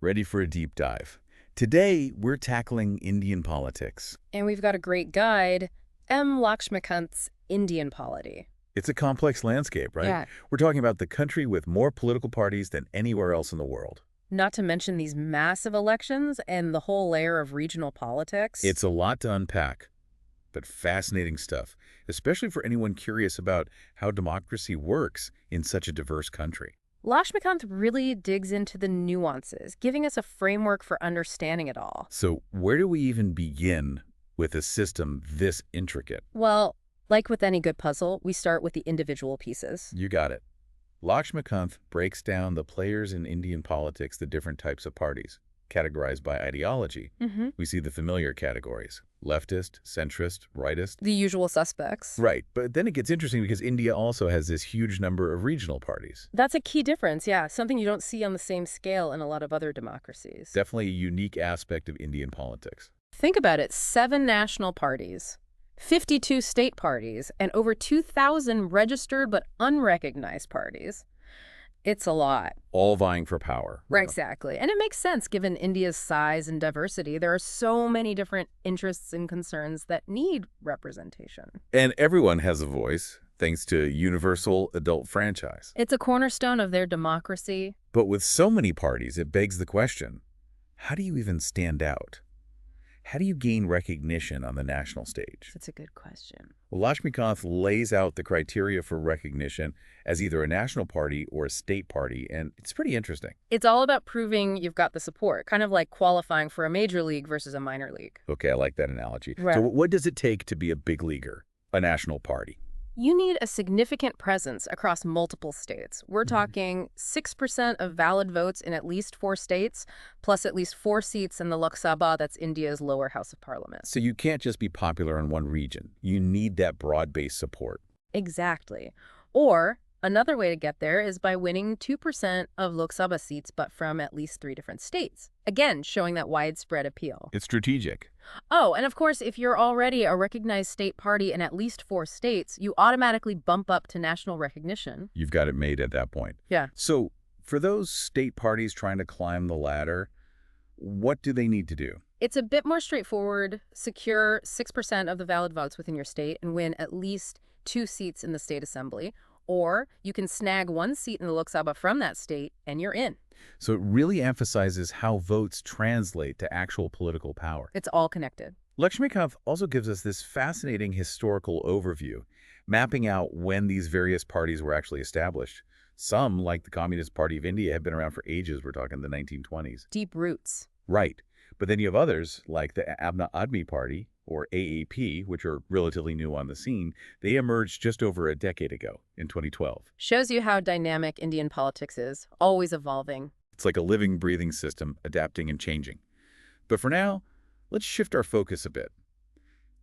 Ready for a deep dive. Today, we're tackling Indian politics. And we've got a great guide, Laxmikanth's Indian Polity. It's a complex landscape, right? Yeah. We're talking about the country with more political parties than anywhere else in the world. Not to mention these massive elections and the whole layer of regional politics. It's a lot to unpack, but fascinating stuff, especially for anyone curious about how democracy works in such a diverse country. Laxmikanth really digs into the nuances, giving us a framework for understanding it all. So where do we even begin with a system this intricate? Well, like with any good puzzle, we start with the individual pieces. You got it. Lakshmikanth breaks down the players in Indian politics, the different types of parties, categorized by ideology. We see the familiar categories: leftist, centrist, rightist. The usual suspects. Right, but then it gets interesting because India also has this huge number of regional parties. That's a key difference, yeah. Something you don't see on the same scale in a lot of other democracies. Definitely a unique aspect of Indian politics. Think about it, 7 national parties, 52 state parties, and over 2,000 registered but unrecognized parties. It's a lot. All vying for power. Right, exactly. And it makes sense given India's size and diversity. There are so many different interests and concerns that need representation. And everyone has a voice, thanks to universal adult franchise. It's a cornerstone of their democracy. But with so many parties, it begs the question, how do you even stand out? How do you gain recognition on the national stage? That's a good question. Well, Laxmikanth lays out the criteria for recognition as either a national party or a state party, and it's pretty interesting. It's all about proving you've got the support, kind of like qualifying for a major league versus a minor league. Okay, I like that analogy. Right. So what does it take to be a big leaguer, a national party? You need a significant presence across multiple states. We're talking 6% of valid votes in at least 4 states, plus at least 4 seats in the Lok Sabha, that's India's lower house of parliament. So you can't just be popular in one region. You need that broad-based support. Exactly. Or another way to get there is by winning 2% of Lok Sabha seats, but from at least 3 different states. Again, showing that widespread appeal. It's strategic. Oh, and of course, if you're already a recognized state party in at least 4 states, you automatically bump up to national recognition. You've got it made at that point. Yeah. So for those state parties trying to climb the ladder, what do they need to do? It's a bit more straightforward. Secure 6% of the valid votes within your state and win at least 2 seats in the state assembly. Or you can snag 1 seat in the Lok Sabha from that state, and you're in. So it really emphasizes how votes translate to actual political power. It's all connected. Laxmikanth also gives us this fascinating historical overview, mapping out when these various parties were actually established. Some, like the Communist Party of India, have been around for ages. We're talking the 1920s. Deep roots. Right. But then you have others, like the Aam Aadmi Party, or AAP, which are relatively new on the scene. They emerged just over a decade ago, in 2012. Shows you how dynamic Indian politics is, always evolving. It's like a living, breathing system, adapting and changing. But for now, let's shift our focus a bit.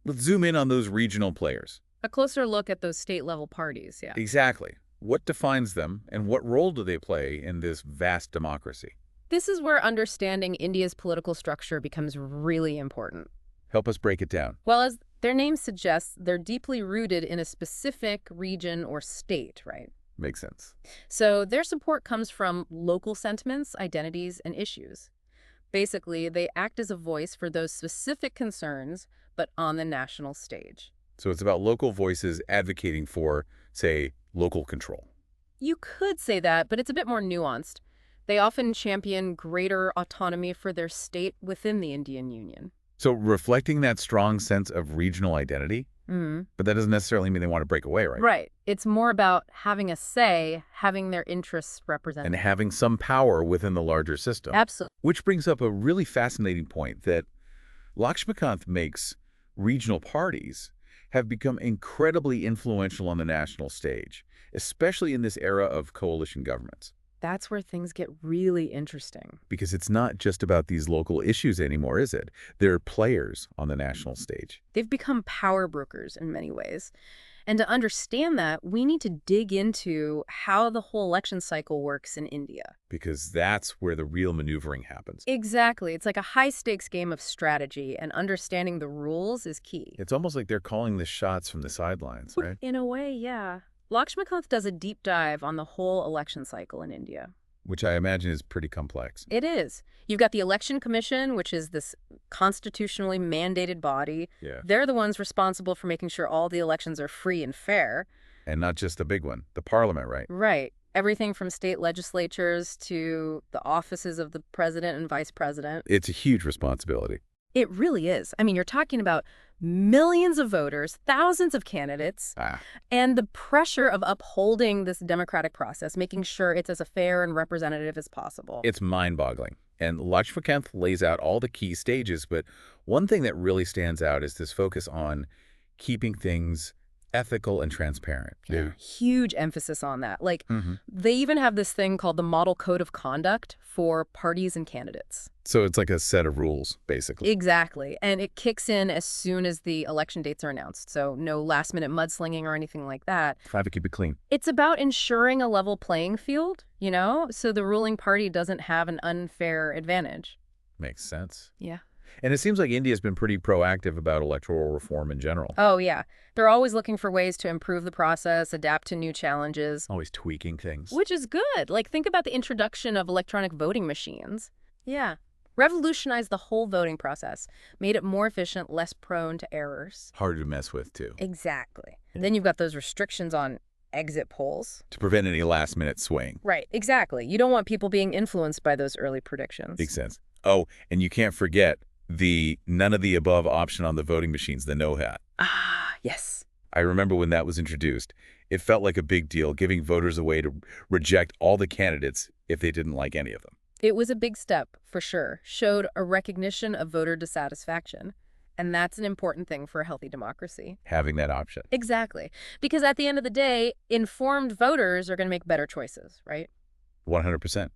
Let's zoom in on those regional players. A closer look at those state-level parties, yeah. Exactly. What defines them, and what role do they play in this vast democracy? This is where understanding India's political structure becomes really important. Help us break it down. Well, as their name suggests, they're deeply rooted in a specific region or state, right? Makes sense. So their support comes from local sentiments, identities, and issues. Basically, they act as a voice for those specific concerns, but on the national stage. So it's about local voices advocating for, say, local control. You could say that, but it's a bit more nuanced. They often champion greater autonomy for their state within the Indian Union. So reflecting that strong sense of regional identity, but that doesn't necessarily mean they want to break away, right? Right. It's more about having a say, having their interests represented. And having some power within the larger system. Absolutely. Which brings up a really fascinating point that Laxmikanth makes. Regional parties have become incredibly influential on the national stage, especially in this era of coalition governments. That's where things get really interesting. Because it's not just about these local issues anymore, is it? They're players on the national stage. They've become power brokers in many ways. And to understand that, we need to dig into how the whole election cycle works in India. Because that's where the real maneuvering happens. Exactly. It's like a high-stakes game of strategy, and understanding the rules is key. It's almost like they're calling the shots from the sidelines, right? In a way, yeah. Laxmikanth does a deep dive on the whole election cycle in India. which I imagine is pretty complex. It is. You've got the Election Commission, which is this constitutionally mandated body. Yeah. They're the ones responsible for making sure all the elections are free and fair. And not just the big one, the parliament, right? Right. Everything from state legislatures to the offices of the president and vice president. It's a huge responsibility. It really is. I mean, you're talking about millions of voters, thousands of candidates, and the pressure of upholding this democratic process, making sure it's as fair and representative as possible. It's mind-boggling. And Laxmikanth lays out all the key stages, but one thing that really stands out is this focus on keeping things ethical and transparent. Yeah, huge emphasis on that. Like, they even have this thing called the Model Code of Conduct for parties and candidates. So it's like a set of rules, basically. Exactly. And it kicks in as soon as the election dates are announced. So no last-minute mudslinging or anything like that. Try to keep it clean. It's about ensuring a level playing field, you know, so the ruling party doesn't have an unfair advantage. Makes sense. Yeah. And it seems like India's been pretty proactive about electoral reform in general. Oh, yeah. They're always looking for ways to improve the process, adapt to new challenges. Always tweaking things. Which is good. Like, think about the introduction of electronic voting machines. Yeah. Revolutionized the whole voting process, made it more efficient, less prone to errors. Harder to mess with, too. Exactly. And then you've got those restrictions on exit polls. To prevent any last-minute swaying. Right, exactly. You don't want people being influenced by those early predictions. Makes sense. Oh, and you can't forget the none-of-the-above option on the voting machines, the no-hat. Ah, yes. I remember when that was introduced, it felt like a big deal, giving voters a way to reject all the candidates if they didn't like any of them. It was a big step, for sure. Showed a recognition of voter dissatisfaction. And that's an important thing for a healthy democracy. Having that option. Exactly. Because at the end of the day, informed voters are going to make better choices, right? 100%.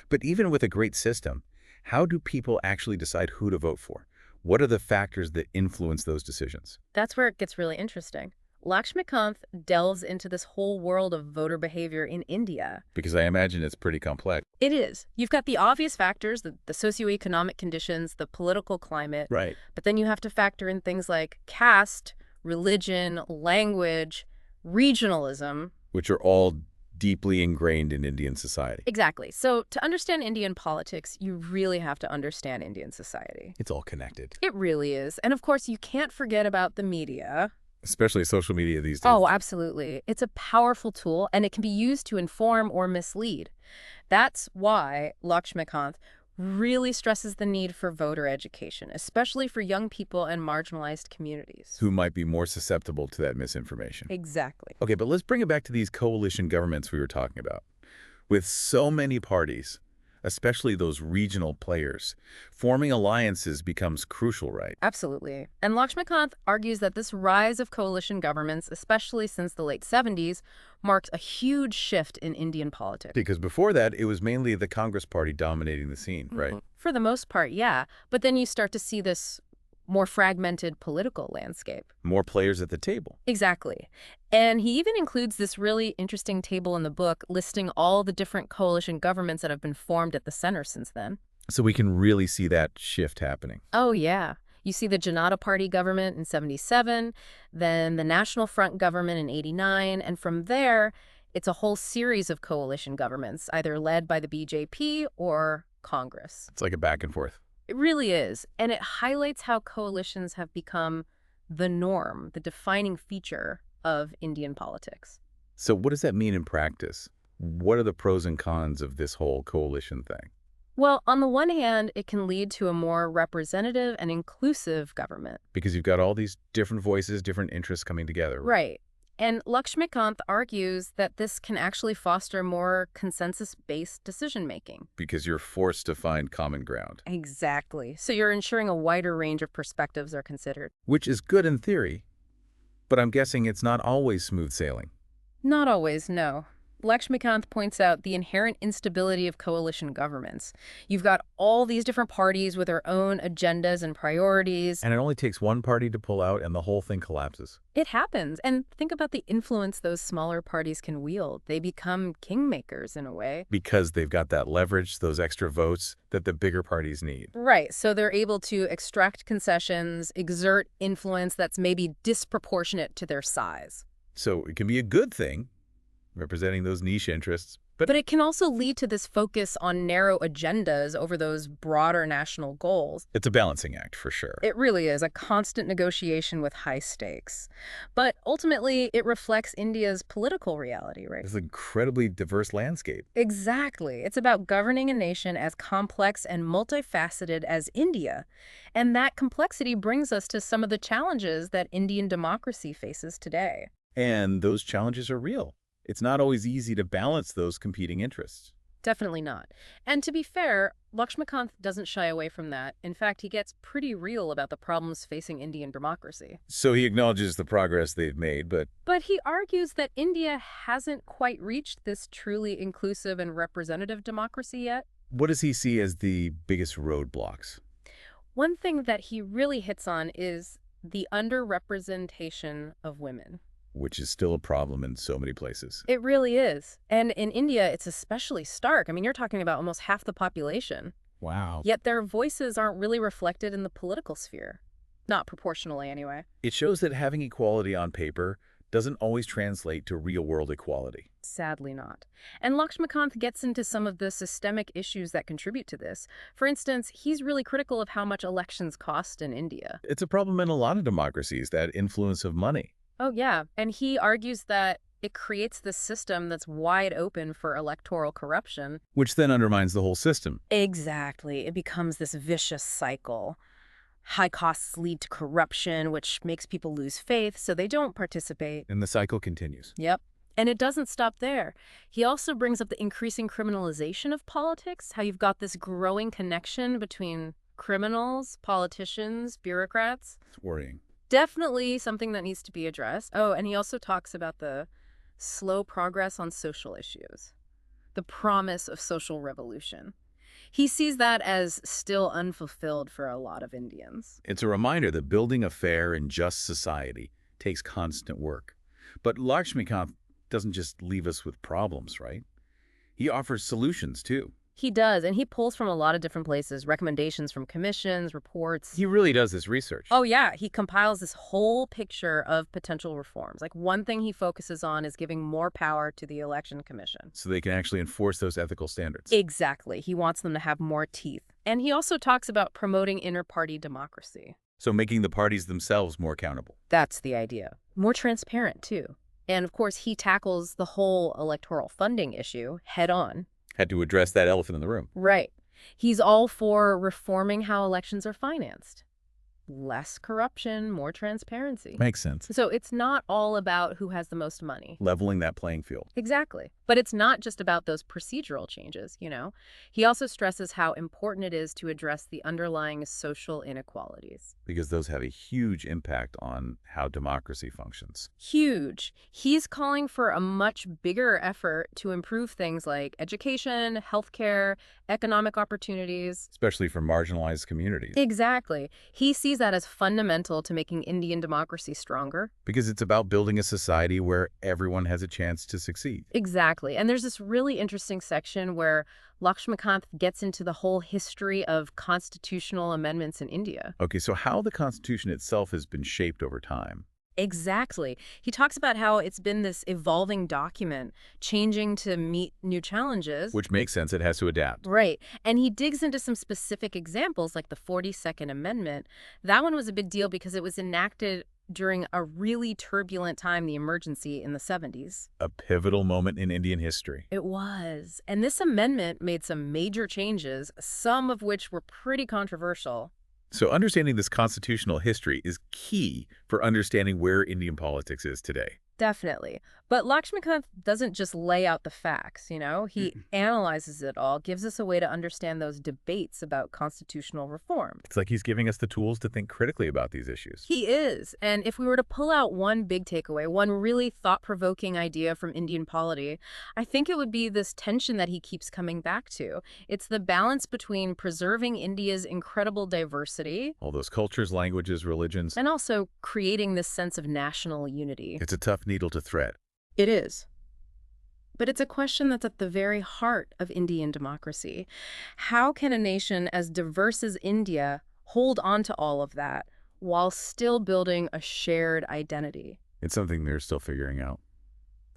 But even with a great system, how do people actually decide who to vote for? What are the factors that influence those decisions? That's where it gets really interesting. Laxmikanth delves into this whole world of voter behavior in India. Because I imagine it's pretty complex. It is. You've got the obvious factors, the socioeconomic conditions, the political climate. Right. But then you have to factor in things like caste, religion, language, regionalism. Which are all deeply ingrained in Indian society. Exactly. So to understand Indian politics, you really have to understand Indian society. It's all connected. It really is. And of course, you can't forget about the media. Especially social media these days. Oh, absolutely. It's a powerful tool, and it can be used to inform or mislead. That's why Laxmikanth really stresses the need for voter education, especially for young people and marginalized communities. Who might be more susceptible to that misinformation. Exactly. Okay, but let's bring it back to these coalition governments we were talking about. With so many parties, especially those regional players, forming alliances becomes crucial, right? Absolutely. And Laxmikanth argues that this rise of coalition governments, especially since the late 70s, marks a huge shift in Indian politics. Because before that, it was mainly the Congress Party dominating the scene, right? For the most part, yeah. But then you start to see this more fragmented political landscape. More players at the table. Exactly. And he even includes this really interesting table in the book listing all the different coalition governments that have been formed at the center since then. So we can really see that shift happening. Oh, yeah. You see the Janata Party government in 77, then the National Front government in 89, and from there, it's a whole series of coalition governments, either led by the BJP or Congress. It's like a back and forth. It really is. And it highlights how coalitions have become the norm, the defining feature of Indian politics. So what does that mean in practice? What are the pros and cons of this whole coalition thing? Well, on the one hand, it can lead to a more representative and inclusive government. Because you've got all these different voices, different interests coming together. Right. And Laxmikanth argues that this can actually foster more consensus-based decision-making. Because you're forced to find common ground. Exactly. So you're ensuring a wider range of perspectives are considered. Which is good in theory, but I'm guessing it's not always smooth sailing. Not always, no. Laxmikanth points out the inherent instability of coalition governments. You've got all these different parties with their own agendas and priorities. And it only takes one party to pull out and the whole thing collapses. It happens. And think about the influence those smaller parties can wield. They become kingmakers in a way. Because they've got that leverage, those extra votes that the bigger parties need. Right. So they're able to extract concessions, exert influence that's maybe disproportionate to their size. So it can be a good thing, representing those niche interests, But it can also lead to this focus on narrow agendas over those broader national goals. It's a balancing act, for sure. It really is a constant negotiation with high stakes. But ultimately, it reflects India's political reality, right? It's an incredibly diverse landscape. Exactly. It's about governing a nation as complex and multifaceted as India. And that complexity brings us to some of the challenges that Indian democracy faces today. And those challenges are real. It's not always easy to balance those competing interests. Definitely not. And to be fair, Laxmikanth doesn't shy away from that. In fact, he gets pretty real about the problems facing Indian democracy. So he acknowledges the progress they've made, but But he argues that India hasn't quite reached this truly inclusive and representative democracy yet. what does he see as the biggest roadblocks? One thing that he really hits on is the underrepresentation of women. Which is still a problem in so many places. It really is. And in India, it's especially stark. I mean, you're talking about almost half the population. Wow. Yet their voices aren't really reflected in the political sphere. Not proportionally, anyway. It shows that having equality on paper doesn't always translate to real-world equality. Sadly not. And Laxmikanth gets into some of the systemic issues that contribute to this. For instance, he's really critical of how much elections cost in India. It's a problem in a lot of democracies, that influence of money. Oh, yeah. And he argues that it creates this system that's wide open for electoral corruption. Which then undermines the whole system. Exactly. It becomes this vicious cycle. High costs lead to corruption, which makes people lose faith, so they don't participate. And the cycle continues. Yep. And it doesn't stop there. He also brings up the increasing criminalization of politics, how you've got this growing connection between criminals, politicians, bureaucrats. It's worrying. Definitely something that needs to be addressed. Oh, and he also talks about the slow progress on social issues, the promise of social revolution. He sees that as still unfulfilled for a lot of Indians. It's a reminder that building a fair and just society takes constant work. But Lakshmikanth doesn't just leave us with problems, right? He offers solutions, too. He does, and he pulls from a lot of different places, recommendations from commissions, reports. He really does this research. Oh, yeah. He compiles this whole picture of potential reforms. Like, one thing he focuses on is giving more power to the Election Commission. So they can actually enforce those ethical standards. Exactly. He wants them to have more teeth. And he also talks about promoting inter-party democracy. So making the parties themselves more accountable. That's the idea. More transparent, too. And, of course, he tackles the whole electoral funding issue head on. Had to address that elephant in the room. Right. He's all for reforming how elections are financed. Less corruption, more transparency. Makes sense. So it's not all about who has the most money. Leveling that playing field. Exactly. But it's not just about those procedural changes, you know. He also stresses how important it is to address the underlying social inequalities. Because those have a huge impact on how democracy functions. Huge. He's calling for a much bigger effort to improve things like education, healthcare, economic opportunities. Especially for marginalized communities. Exactly. He sees that as fundamental to making Indian democracy stronger. Because it's about building a society where everyone has a chance to succeed. Exactly. And there's this really interesting section where Laxmikanth gets into the whole history of constitutional amendments in India. Okay, so how the Constitution itself has been shaped over time. Exactly. He talks about how it's been this evolving document, changing to meet new challenges. Which makes sense, it has to adapt. Right. And he digs into some specific examples, like the 42nd Amendment. That one was a big deal because it was enacted during a really turbulent time, the emergency in the 70s. A pivotal moment in Indian history. It was. And this amendment made some major changes, some of which were pretty controversial. So understanding this constitutional history is key for understanding where Indian politics is today. Definitely. But Laxmikanth doesn't just lay out the facts, you know? He analyzes it all, gives us a way to understand those debates about constitutional reform. It's like he's giving us the tools to think critically about these issues. He is. And if we were to pull out one big takeaway, one really thought-provoking idea from Indian polity, I think it would be this tension that he keeps coming back to. It's the balance between preserving India's incredible diversity All those cultures, languages, religions. and also creating this sense of national unity. It's a tough needle to thread. It is. But it's a question that's at the very heart of Indian democracy. How can a nation as diverse as India hold on to all of that while still building a shared identity? It's something they're still figuring out.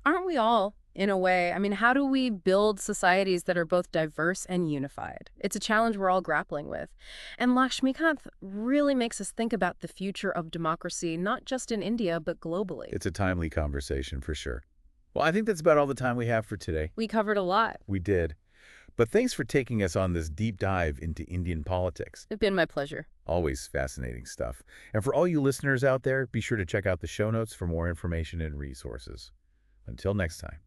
Aren't we all? in a way. I mean, how do we build societies that are both diverse and unified? It's a challenge we're all grappling with. And Lakshmikanth really makes us think about the future of democracy, not just in India, but globally. It's a timely conversation for sure. Well, I think that's about all the time we have for today. We covered a lot. We did. But thanks for taking us on this deep dive into Indian politics. It's been my pleasure. Always fascinating stuff. And for all you listeners out there, be sure to check out the show notes for more information and resources. Until next time.